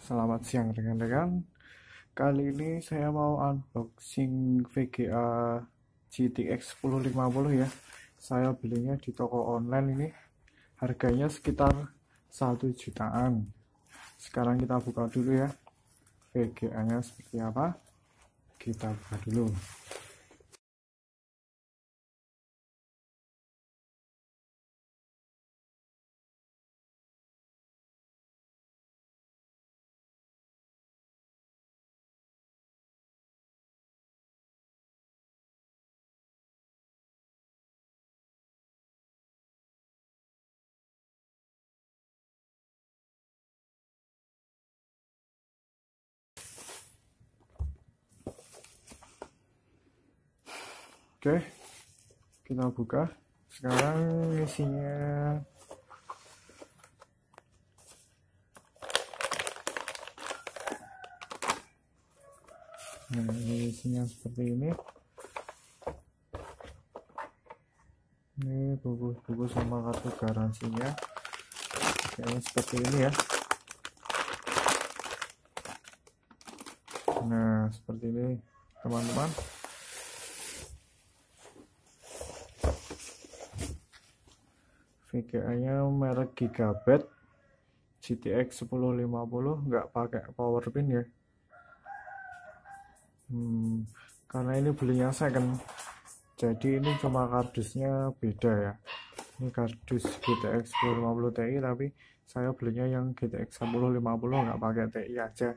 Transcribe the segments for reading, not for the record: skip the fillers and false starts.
Selamat siang rekan-rekan. Kali ini saya mau unboxing VGA GTX 1050 ya. Saya belinya di toko online ini. Harganya sekitar 1 jutaan. Sekarang kita buka dulu ya. VGA-nya seperti apa? Kita buka dulu. Oke, kita buka. Sekarang isinya isinya seperti ini. Ini buku sama kartu garansinya. Kayaknya seperti ini ya. Nah, seperti ini teman-teman. VGA-nya merek Gigabyte GTX 1050, nggak pakai power pin ya. Karena ini belinya second, jadi ini cuma kardusnya beda ya. Ini kardus GTX 1050 Ti, tapi saya belinya yang GTX 1050 nggak pakai Ti aja,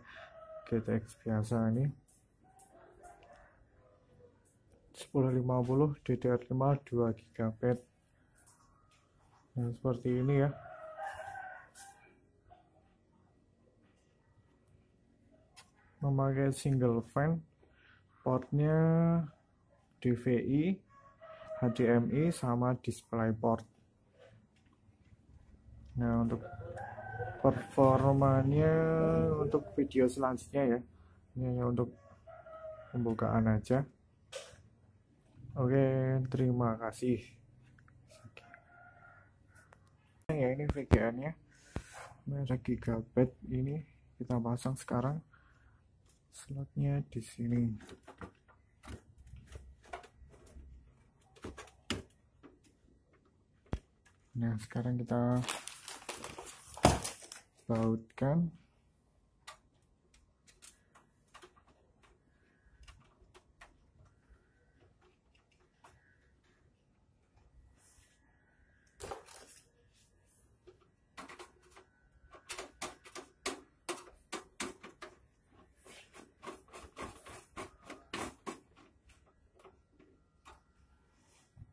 GTX biasa. Ini 1050 DDR5 2 GB. Nah, seperti ini ya. Memakai single fan, portnya DVI, HDMI, sama DisplayPort. Nah, untuk performanya untuk video selanjutnya ya. Ini hanya untuk pembukaan aja. Oke, terima kasih. Ya, ini VGA-nya merek Gigabyte. Ini kita pasang sekarang. Slotnya di sini. Nah, sekarang kita bautkan.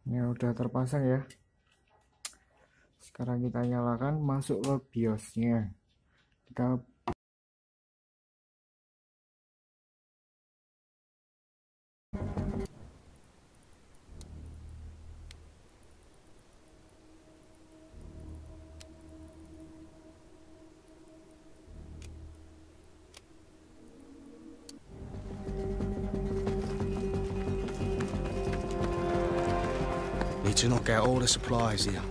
Ini udah terpasang ya. Sekarang kita nyalakan, masuk ke BIOS-nya. Kita need to knock out all the supplies here.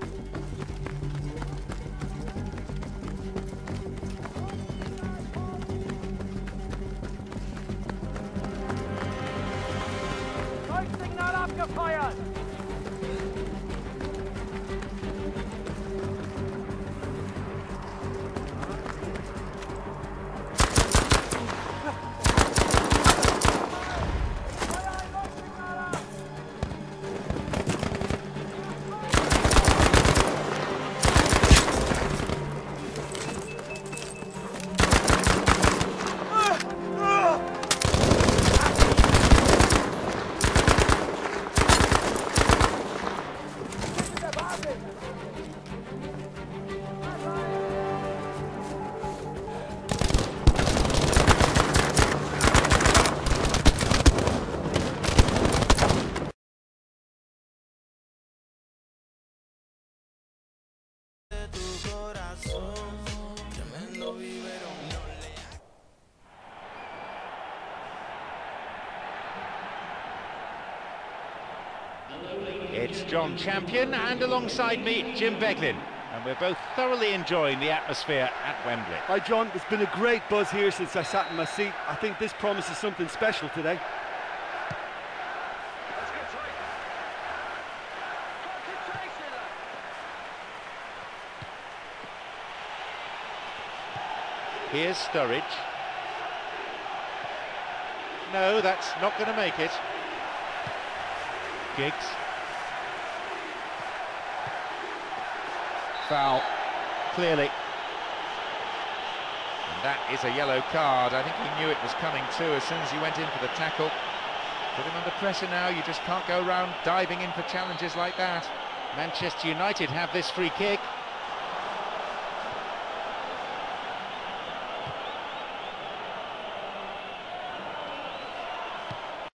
Signal abgefeuert! It's John Champion, and alongside me, Jim Beglin. And and we're both thoroughly enjoying the atmosphere at Wembley. Hi John, there's been a great buzz here since I sat in my seat. I think this promises something special today. Here's Sturridge. No, that's not going to make it. Giggs. Foul, clearly. And that is a yellow card. I think he knew it was coming too as soon as he went in for the tackle. Put him under pressure now, you just can't go around diving in for challenges like that. Manchester United have this free kick.